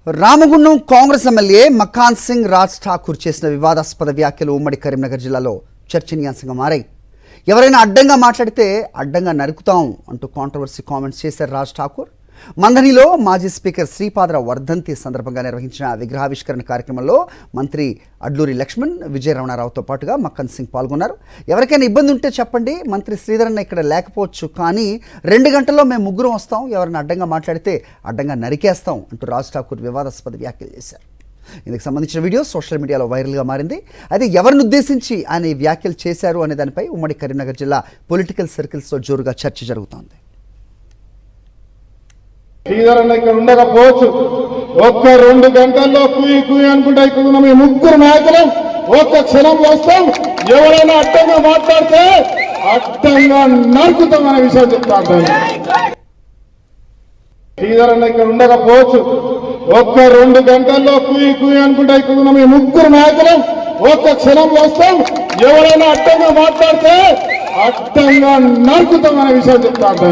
Ramagundam Congress MLA మకాన్ సింగ్ రాజ్ ఠాకూర్ చేసిన వివాదాస్పద వ్యాఖ్యలు ఉమ్మడి కరీంనగర్ జిల్లాలో చర్చనీయాంశంగా మారాయి. ఎవరైనా అడ్డంగా మాట్లాడితే అడ్డంగా నరుకుతాం అంటూ కాంట్రవర్సీ కామెంట్స్ చేశారు రాజ్ ఠాకూర్. మంథనిలో మాజీ స్పీకర్ శ్రీపాదరావు వర్ధంతి సందర్భంగా నిర్వహించిన విగ్రహావిష్కరణ కార్యక్రమంలో మంత్రి అడ్లూరి లక్ష్మణ్, విజయ రమణారావుతో పాటుగా మక్కన్ సింగ్ పాల్గొన్నారు. ఎవరికైనా ఇబ్బంది ఉంటే చెప్పండి, మంత్రి శ్రీధరన్న ఇక్కడ లేకపోవచ్చు, కానీ 2 గంటల్లో మేము ముగ్గురం వస్తాం, ఎవరైనా అడ్డంగా మాట్లాడితే అడ్డంగా నరికేస్తాం అంటూ రాజ్ ఠాకూర్ వివాదాస్పద వ్యాఖ్యలు చేశారు. ఇందుకు సంబంధించిన వీడియో సోషల్ మీడియాలో వైరల్గా మారింది. అయితే ఎవరిని ఉద్దేశించి ఆయన ఈ వ్యాఖ్యలు చేశారు అనే దానిపై ఉమ్మడి కరీంనగర్ జిల్లా పొలిటికల్ సర్కిల్స్లో జోరుగా చర్చ జరుగుతోంది. శ్రీధరన్న ఇక్కడ ఉండకపోవచ్చు, ఒక్క 2 గంటల్లో కుయి కుయి అనుకుంటా ఇక్కడ మీ ముగ్గురు నాయకులం ఒక్క క్షణంలో వస్తాం, ఎవరైనా అడ్డంగా మాట్లాడితే అడ్డంగా నరుకుతాం అనే విషయం చెప్తాను. శ్రీధరన్న ఇక్కడ ఉండకపోవచ్చు, ఒక్క 2 గంటల్లో కుయి కుయి అనుకుంటా ఇక్కడ మీ ముగ్గురు నాయకులం ఒక్క క్షణంలో వస్తాం, ఎవరైనా అడ్డంగా మాట్లాడితే అడ్డంగా నరుకుతాం అనే విషయం చెప్తాను.